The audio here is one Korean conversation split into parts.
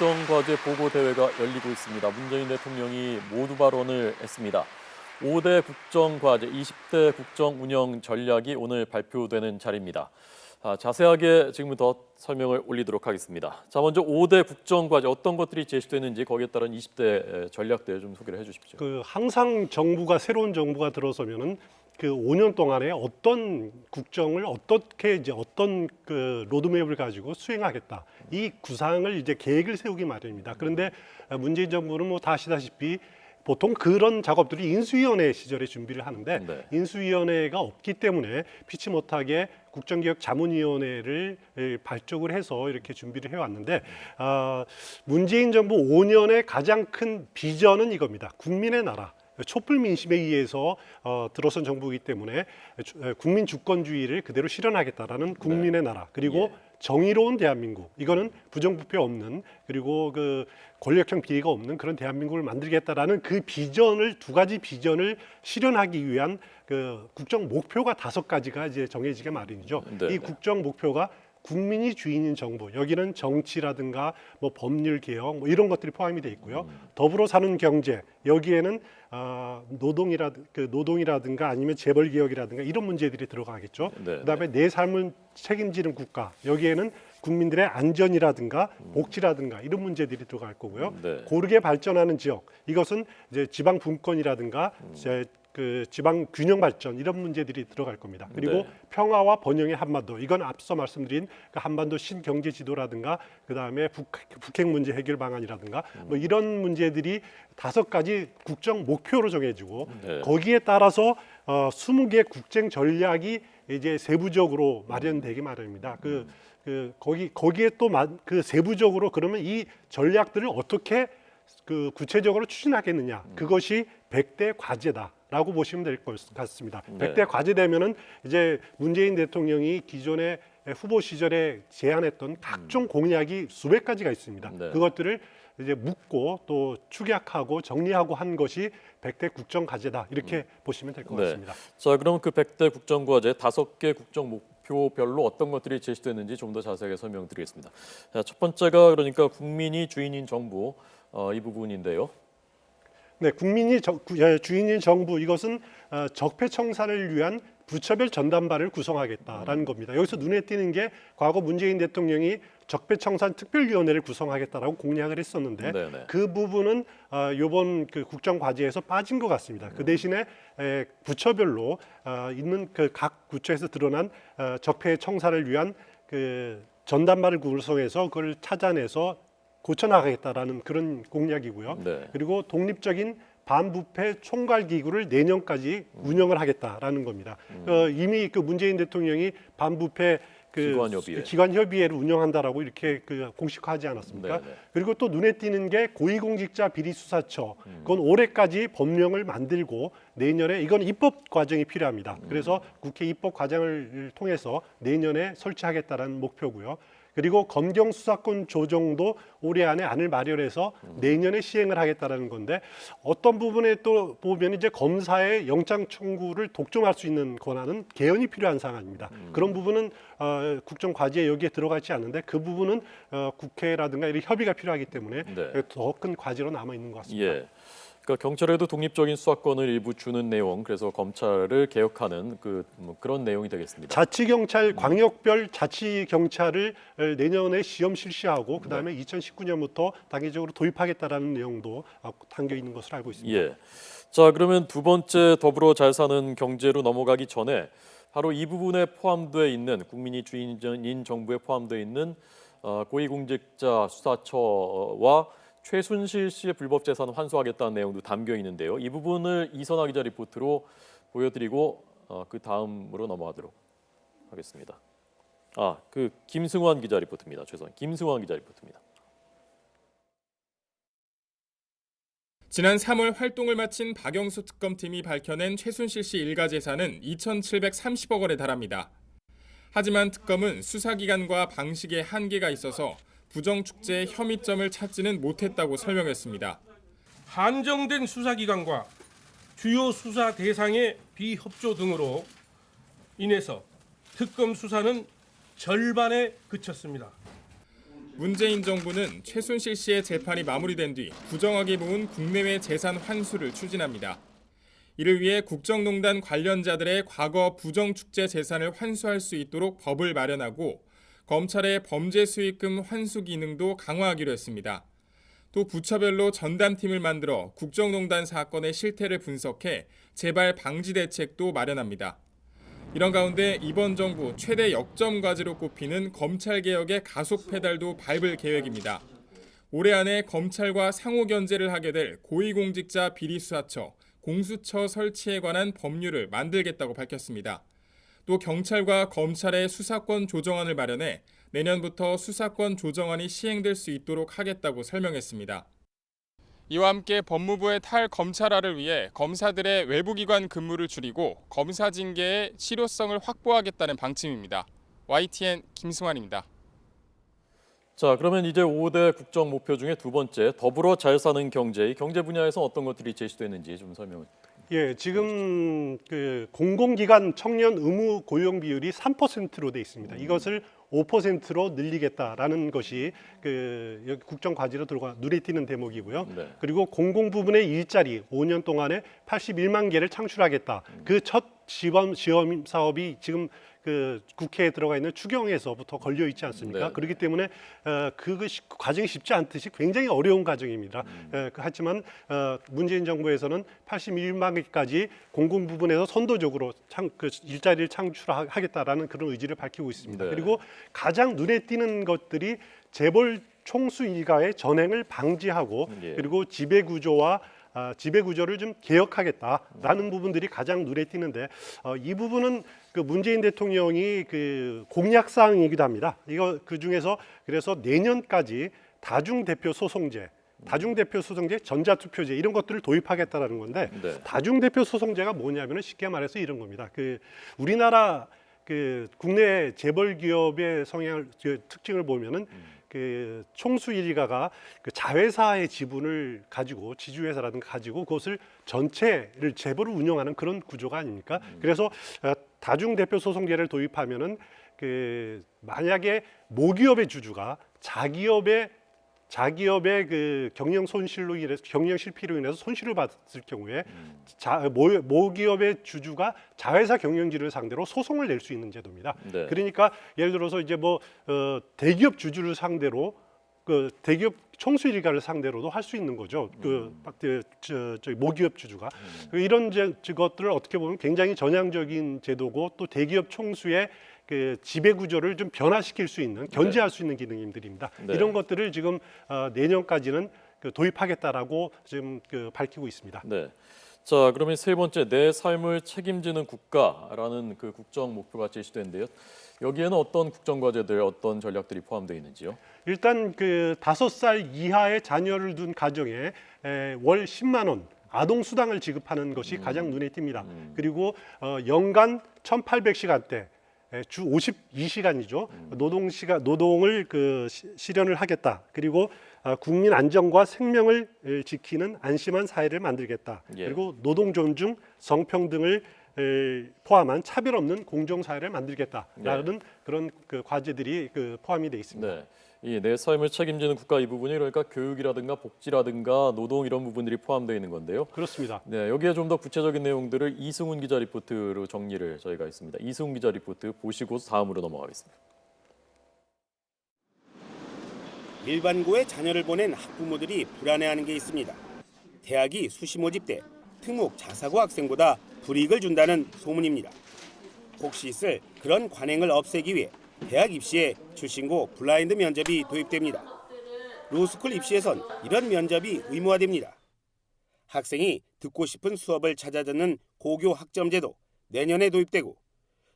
국정과제 보고대회가 열리고 있습니다. 문재인 대통령이 모두 발언을 했습니다. 5대 국정과제, 20대 국정운영 전략이 오늘 발표되는 자리입니다. 자세하게 지금부터 설명을 올리도록 하겠습니다. 자, 먼저 5대 국정과제 어떤 것들이 제시되는지 거기에 따른 20대 전략들 좀 소개를 해주십시오. 항상 새로운 정부가 들어서면은 그 5년 동안에 어떤 국정을 어떻게 어떤 로드맵을 가지고 수행하겠다, 이 구상을 계획을 세우기 마련입니다. 그런데 문재인 정부는 다 아시다시피 보통 그런 작업들이 인수위원회 시절에 준비를 하는데 네. 인수위원회가 없기 때문에 피치 못하게 국정기획자문위원회를 발족을 해서 이렇게 준비를 해왔는데, 문재인 정부 5년의 가장 큰 비전은 이겁니다. 국민의 나라. 촛불 민심에 의해서 들어선 정부이기 때문에 국민 주권주의를 그대로 실현하겠다라는 국민의 나라, 그리고 정의로운 대한민국, 이거는 부정부패 없는, 그리고 권력형 비리가 없는 그런 대한민국을 만들겠다라는 두 가지 비전을 실현하기 위한 국정 목표가 5가지가 이제 정해지게 마련이죠. 이 국정 목표가 국민이 주인인 정부, 여기는 정치라든가 법률 개혁 이런 것들이 포함이 돼 있고요. 더불어 사는 경제, 여기에는 노동이라든가 아니면 재벌 개혁이라든가 이런 문제들이 들어가겠죠. 그다음에 내 삶을 책임지는 국가, 여기에는 국민들의 안전이라든가 복지라든가 이런 문제들이 들어갈 거고요. 고르게 발전하는 지역, 이것은 이제 지방 분권이라든가 지방 균형 발전 이런 문제들이 들어갈 겁니다. 그리고 평화와 번영의 한반도, 이건 앞서 말씀드린 한반도 신경제 지도라든가 그다음에 북핵 문제 해결 방안이라든가 이런 문제들이 5가지 국정 목표로 정해지고 거기에 따라서 20개 국정 전략이 이제 세부적으로 마련되기 마련입니다. 거기에 또 세부적으로 그러면 이 전략들을 어떻게 구체적으로 추진하겠느냐, 그것이 100대 과제다라고 보시면 될 것 같습니다. 100대 과제되면은 이제 문재인 대통령이 기존에 후보 시절에 제안했던 각종 공약이 수백 가지가 있습니다. 그것들을 이제 묻고 또 축약하고 정리하고 한 것이 100대 국정 과제다, 이렇게 보시면 될 것 같습니다. 자, 그럼 100대 국정 과제 5개 국정 목표별로 어떤 것들이 제시됐는지 좀 더 자세하게 설명드리겠습니다. 자, 첫 번째가 그러니까 국민이 주인인 정부, 이 부분인데요. 네, 국민이 주인인 정부, 이것은 적폐청산을 위한 부처별 전담반을 구성하겠다라는 겁니다. 여기서 눈에 띄는 게 과거 문재인 대통령이 적폐청산 특별위원회를 구성하겠다라고 공약을 했었는데 그 부분은 이번 국정과제에서 빠진 것 같습니다. 그 대신에 부처별로 있는 각 부처에서 드러난 적폐청산을 위한 전담반을 구성해서 그걸 찾아내서 고쳐나가겠다라는 그런 공약이고요. 그리고 독립적인 반부패 총괄기구를 내년까지 운영을 하겠다라는 겁니다. 이미 문재인 대통령이 반부패 기관협의회를 운영한다라고 이렇게 공식화하지 않았습니까? 그리고 또 눈에 띄는 게 고위공직자 비리수사처, 그건 올해까지 법령을 만들고 내년에, 이건 입법 과정이 필요합니다. 그래서 국회 입법 과정을 통해서 내년에 설치하겠다는 목표고요. 그리고 검경 수사권 조정도 올해 안에 안을 마련해서 내년에 시행을 하겠다라는 건데, 어떤 부분에 또 보면 이제 검사의 영장 청구를 독점할 수 있는 권한은 개헌이 필요한 사안입니다. 그런 부분은 국정 과제에 여기에 들어가지 않는데, 그 부분은 국회라든가 이런 협의가 필요하기 때문에 더 큰 과제로 남아 있는 것 같습니다. 그러니까 경찰에도 독립적인 수사권을 일부 주는 내용, 그래서 검찰을 개혁하는 그런 내용이 되겠습니다. 자치경찰, 광역별 자치경찰을 내년에 시험 실시하고 그다음에 2019년부터 단계적으로 도입하겠다라는 내용도 담겨 있는 것으로 알고 있습니다. 자, 그러면 두 번째 더불어 잘 사는 경제로 넘어가기 전에 바로 이 부분에 포함되어 있는, 국민이 주인인 정부에 포함되어 있는 고위공직자 수사처와 최순실 씨의 불법 재산 환수하겠다는 내용도 담겨 있는데요. 이 부분을 이선화 기자 리포트로 보여드리고 그 다음으로 넘어가도록 하겠습니다. 김승환 기자 리포트입니다. 죄송합니다. 김승환 기자 리포트입니다. 지난 3월 활동을 마친 박영수 특검팀이 밝혀낸 최순실 씨 일가 재산은 2,730억 원에 달합니다. 하지만 특검은 수사기관과 방식에 한계가 있어서 부정축제의 혐의점을 찾지는 못했다고 설명했습니다. 한정된 수사기관과 주요 수사 대상의 비협조 등으로 인해서 특검 수사는 절반에 그쳤습니다. 문재인 정부는 최순실 씨의 재판이 마무리된 뒤 부정하게 모은 국내외 재산 환수를 추진합니다. 이를 위해 국정농단 관련자들의 과거 부정축제 재산을 환수할 수 있도록 법을 마련하고 검찰의 범죄 수익금 환수 기능도 강화하기로 했습니다. 또 부처별로 전담팀을 만들어 국정농단 사건의 실태를 분석해 재발 방지 대책도 마련합니다. 이런 가운데 이번 정부 최대 역점 과제로 꼽히는 검찰개혁의 가속 페달도 밟을 계획입니다. 올해 안에 검찰과 상호 견제를 하게 될 고위공직자 비리수사처, 공수처 설치에 관한 법률을 만들겠다고 밝혔습니다. 또 경찰과 검찰의 수사권 조정안을 마련해 내년부터 수사권 조정안이 시행될 수 있도록 하겠다고 설명했습니다. 이와 함께 법무부의 탈검찰화를 위해 검사들의 외부기관 근무를 줄이고 검사 징계의 실효성을 확보하겠다는 방침입니다. YTN 김승환입니다. 자, 그러면 이제 5대 국정 목표 중에 두 번째 더불어 잘 사는 경제, 이 경제 분야에서 어떤 것들이 제시됐는지 좀 설명을. 예, 지금 그 공공기관 청년 의무 고용 비율이 3%로 돼 있습니다. 이것을 5%로 늘리겠다라는 것이 그 여기 국정 과제로 들어가 눈에 띄는 대목이고요. 네. 그리고 공공 부분의 일자리 5년 동안에 81만 개를 창출하겠다. 그 첫 시험 사업이 지금 그 국회에 들어가 있는 추경에서부터 걸려 있지 않습니까? 네. 그렇기 때문에 그것이 과정이 쉽지 않듯이 굉장히 어려운 과정입니다. 하지만 문재인 정부에서는 81만 개까지 공공 부분에서 선도적으로 일자리를 창출하겠다라는 그런 의지를 밝히고 있습니다. 네. 그리고 가장 눈에 띄는 것들이 재벌 총수 일가의 전횡을 방지하고 예. 그리고 지배구조를 좀 개혁하겠다라는 부분들이 가장 눈에 띄는데 이 부분은 그 문재인 대통령이 그 공약사항이기도 합니다. 이거 그 중에서 그래서 내년까지 다중대표 소송제, 전자투표제 이런 것들을 도입하겠다라는 건데 네. 다중대표 소송제가 뭐냐면은 쉽게 말해서 이런 겁니다. 그 우리나라 그 국내 재벌 기업의 특징을 보면은 그 총수 일가가 그 자회사의 지분을 가지고 지주회사라든가 가지고 그것을 전체를 재벌을 운영하는 그런 구조가 아닙니까? 그래서 다중대표 소송제를 도입하면은 그 만약에 모기업의 주주가 자기업의 그 경영 실패로 인해서 손실을 받았을 경우에 모기업의 주주가 자회사 경영진을 상대로 소송을 낼 수 있는 제도입니다. 네. 그러니까 예를 들어서 이제 대기업 주주를 상대로 그 대기업 총수 일가를 상대로도 할 수 있는 거죠. 모기업 주주가 이런 것들을 어떻게 보면 굉장히 전향적인 제도고 또 대기업 총수의 그 지배 구조를 좀 변화시킬 수 있는 견제할 수 있는 기능들입니다. 네. 이런 것들을 지금 내년까지는 도입하겠다라고 지금 밝히고 있습니다. 네. 자, 그러면 세 번째 내 삶을 책임지는 국가라는 그 국정 목표가 제시된데요. 여기에는 어떤 국정 과제들, 어떤 전략들이 포함되어 있는지요? 일단 그 5살 이하의 자녀를 둔 가정에 월 10만 원 아동 수당을 지급하는 것이 가장 눈에 띕니다. 그리고 연간 1,800시간대 주 52시간이죠. 노동을 실현을 하겠다. 그리고 국민 안전과 생명을 지키는 안심한 사회를 만들겠다. 예. 그리고 노동 존중, 성평등을 포함한 차별 없는 공정 사회를 만들겠다라는 그런 그 과제들이 포함이 되어 있습니다. 네. 이 내 삶을 책임지는 국가 이 부분이 그러니까 교육이라든가 복지라든가 노동 이런 부분들이 포함되어 있는 건데요. 그렇습니다. 네, 여기에 좀 더 구체적인 내용들을 이승훈 기자 리포트로 정리를 저희가 했습니다. 이승훈 기자 리포트 보시고 다음으로 넘어가겠습니다. 일반고에 자녀를 보낸 학부모들이 불안해하는 게 있습니다. 대학이 수시 모집돼 특목 자사고 학생보다 불이익을 준다는 소문입니다. 혹시 있을 그런 관행을 없애기 위해 대학 입시에 출신고 블라인드 면접이 도입됩니다. 로스쿨 입시에선 이런 면접이 의무화됩니다. 학생이 듣고 싶은 수업을 찾아 듣는 고교 학점제도 내년에 도입되고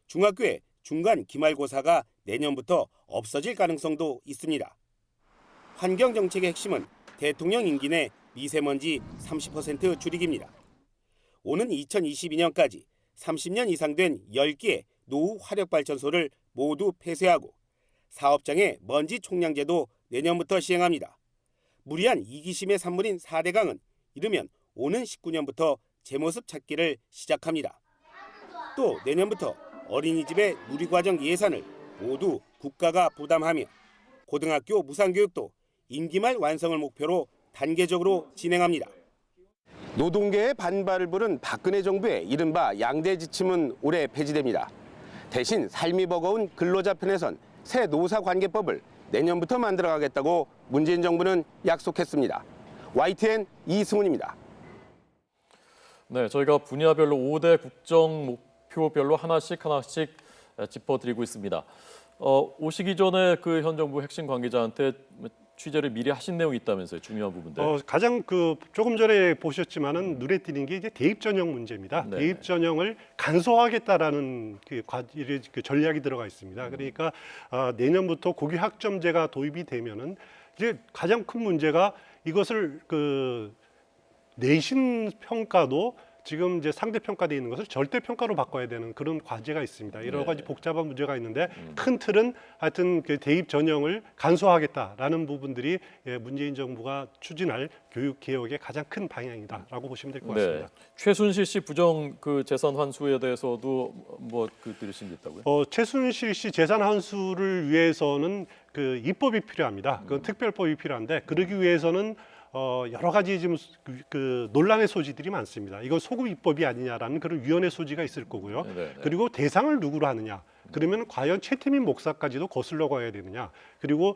중학교의 중간 기말고사가 내년부터 없어질 가능성도 있습니다. 환경정책의 핵심은 대통령 임기 내 미세먼지 30% 줄이기입니다. 오는 2022년까지 30년 이상 된 10개의 노후 화력발전소를 모두 폐쇄하고 사업장의 먼지 총량제도 내년부터 시행합니다. 무리한 이기심의 산물인 4대강은 이르면 오는 19년부터 제 모습 찾기를 시작합니다. 또 내년부터 어린이집의 누리과정 예산을 모두 국가가 부담하며 고등학교 무상교육도 임기 말 완성을 목표로 단계적으로 진행합니다. 노동계의 반발을 부른 박근혜 정부의 이른바 양대 지침은 올해 폐지됩니다. 대신 삶이 버거운 근로자 편에선 새 노사관계법을 내년부터 만들어가겠다고 문재인 정부는 약속했습니다. YTN 이승훈입니다. 네, 저희가 분야별로 5대 국정 목표별로 하나씩 짚어드리고 있습니다. 오시기 전에 그 현 정부 핵심 관계자한테 취재를 미리 하신 내용이 있다면서요, 중요한 부분들. 가장 조금 전에 보셨지만은 눈에 띄는 게 이제 대입 전형 문제입니다. 네. 대입 전형을 간소화하겠다라는 그 전략이 들어가 있습니다. 그러니까 내년부터 고교 학점제가 도입이 되면은 이제 가장 큰 문제가 이것을 내신 평가도 지금 이제 상대 평가되어 있는 것을 절대 평가로 바꿔야 되는 그런 과제가 있습니다. 여러 가지 복잡한 문제가 있는데 큰 틀은 하여튼 그 대입 전형을 간소화하겠다라는 부분들이 문재인 정부가 추진할 교육 개혁의 가장 큰 방향이다라고 보시면 될 것 같습니다. 최순실 씨 부정 재산 환수에 대해서도 들으신 게 있다고요? 최순실 씨 재산 환수를 위해서는 그 입법이 필요합니다. 그 특별법이 필요한데 그러기 위해서는 여러 가지 지금 그 논란의 소지들이 많습니다. 이건 소급 입법이 아니냐라는 그런 위헌의 소지가 있을 거고요. 네네. 그리고 대상을 누구로 하느냐. 그러면 과연 최태민 목사까지도 거슬러 가야 되느냐. 그리고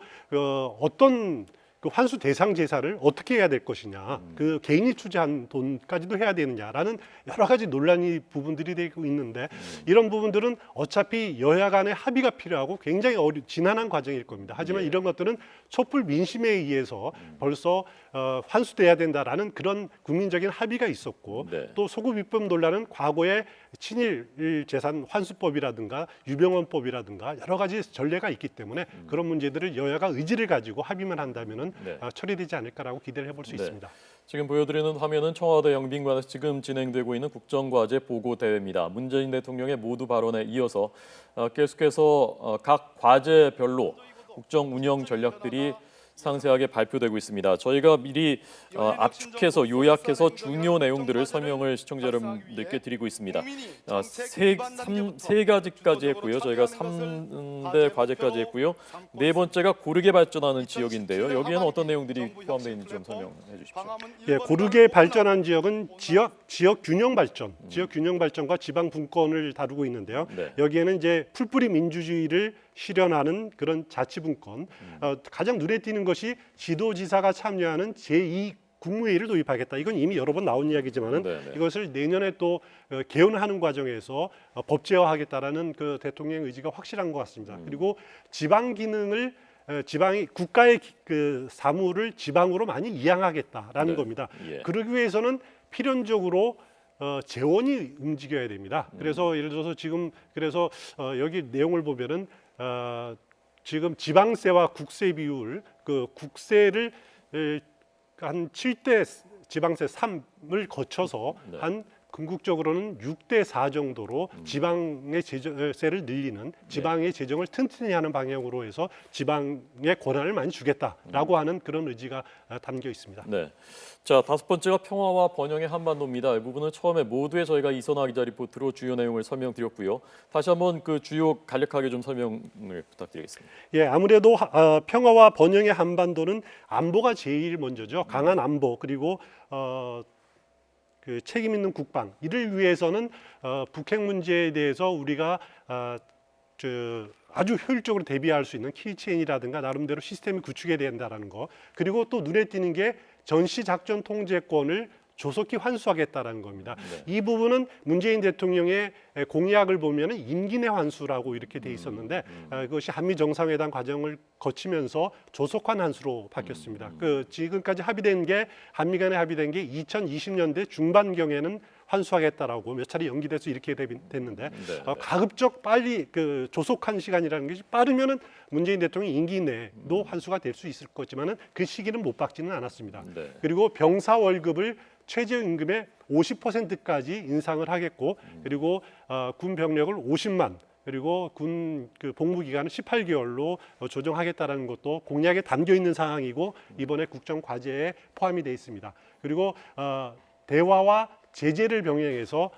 어떤 그 환수 대상 제사를 어떻게 해야 될 것이냐, 그 개인이 투자한 돈까지도 해야 되느냐라는 여러 가지 논란이 부분들이 되고 있는데 이런 부분들은 어차피 여야 간의 합의가 필요하고 굉장히 지난한 과정일 겁니다. 하지만 이런 것들은 촛불 민심에 의해서 벌써 환수돼야 된다라는 그런 국민적인 합의가 있었고 또 소급 입법 논란은 과거에 친일 재산 환수법이라든가 유병헌법이라든가 여러 가지 전례가 있기 때문에 그런 문제들을 여야가 의지를 가지고 합의만 한다면은 처리되지 않을까라고 기대를 해볼 수 있습니다. 지금 보여드리는 화면은 청와대 영빈관에서 지금 진행되고 있는 국정과제 보고 대회입니다. 문재인 대통령의 모두 발언에 이어서 계속해서 각 과제별로 국정 운영 전략들이 상세하게 발표되고 있습니다. 저희가 미리 압축해서 요약해서 중요 내용들을 설명을 시청자 여러분들께 드리고 있습니다. 세 가지까지 했고요. 저희가 3대 과제까지 했고요. 네 번째가 고르게 발전하는 지역인데요. 여기에는 어떤 내용들이 포함되어 있는지 좀 설명해 주십시오. 예, 고르게 발전한 지역은 지역 균형 발전, 지역 균형 발전과 지방 분권을 다루고 있는데요. 여기에는 이제 풀뿌리 민주주의를 실현하는 그런 자치분권, 가장 눈에 띄는 것이 지도지사가 참여하는 제2 국무회의를 도입하겠다. 이건 이미 여러 번 나온 이야기지만은 이것을 내년에 또 개헌하는 과정에서 법제화하겠다라는 그 대통령의 의지가 확실한 것 같습니다. 그리고 지방 기능을 지방이 국가의 그 사무를 지방으로 많이 이양하겠다라는 겁니다. 그러기 위해서는 필연적으로 재원이 움직여야 됩니다. 그래서 예를 들어서 지금 여기 내용을 보면은 지금 지방세와 국세 비율, 그 국세를 한 7대 지방세 3을 거쳐서 한 궁극적으로는 6대 4 정도로 지방의 세를 늘리는, 지방의 재정을 튼튼히 하는 방향으로 해서 지방의 권한을 많이 주겠다라고 하는 그런 의지가 담겨 있습니다. 네. 자, 다섯 번째가 평화와 번영의 한반도입니다. 이 부분은 처음에 모두의 저희가 이선화 기자 리포트로 주요 내용을 설명드렸고요. 다시 한번 그 주요 간략하게 좀 설명을 부탁드리겠습니다. 예, 아무래도 평화와 번영의 한반도는 안보가 제일 먼저죠. 강한 안보 그리고 그 책임 있는 국방, 이를 위해서는 북핵 문제에 대해서 우리가 아주 효율적으로 대비할 수 있는 키체인이라든가 나름대로 시스템이 구축해야 된다라는 거, 그리고 또 눈에 띄는 게 전시 작전 통제권을 조속히 환수하겠다라는 겁니다. 이 부분은 문재인 대통령의 공약을 보면 임기 내 환수라고 이렇게 돼 있었는데 그것이 한미 정상회담 과정을 거치면서 조속한 환수로 바뀌었습니다. 지금까지 합의된 게 한미 간에 합의된 게 2020년대 중반경에는 환수하겠다라고 몇 차례 연기돼서 이렇게 됐는데 가급적 빨리 그 조속한 시간이라는 것이 빠르면은 문재인 대통령 임기 내도 환수가 될 수 있을 거지만은 그 시기는 못 박지는 않았습니다. 그리고 병사 월급을 최저임금의 50%까지 인상을 하겠고 그리고 군 병력을 50만 그리고 군 그 복무 기간을 18개월로 조정하겠다라는 것도 공약에 담겨 있는 사항이고 이번에 국정 과제에 포함이 돼 있습니다. 그리고 대화와 제재를 병행해서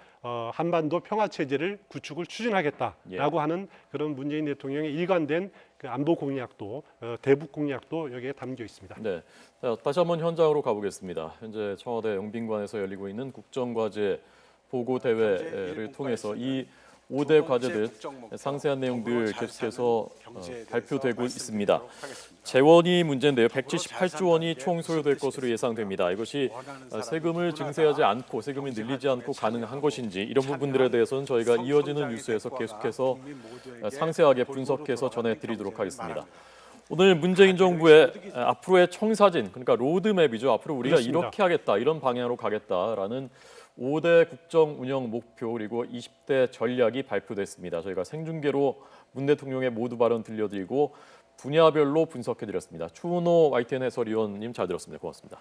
한반도 평화 체제를 구축을 추진하겠다라고 하는 그런 문재인 대통령의 일관된 그 안보 공약도 대북 공약도 여기에 담겨 있습니다. 네, 자, 다시 한번 현장으로 가보겠습니다. 현재 청와대 영빈관에서 열리고 있는 국정과제 보고 대회를 통해서 이 5대 과제들 상세한 내용들 계속해서 발표되고 있습니다. 재원이 문제인데요. 178조 원이 총 소요될 것으로 예상됩니다. 이것이 세금을 증세하지 않고 세금이 늘리지 않고 가능한 것인지 이런 부분들에 대해서는 저희가 이어지는 뉴스에서 계속해서 상세하게 분석해서 전해드리도록 하겠습니다. 오늘 문재인 정부의 앞으로의 청사진, 그러니까 로드맵이죠. 앞으로 우리가 그렇습니다. 이렇게 하겠다, 이런 방향으로 가겠다라는 5대 국정 운영 목표 그리고 20대 전략이 발표됐습니다. 저희가 생중계로 문 대통령의 모두 발언 들려드리고 분야별로 분석해드렸습니다. 추은호 YTN 해설위원님 잘 들었습니다. 고맙습니다.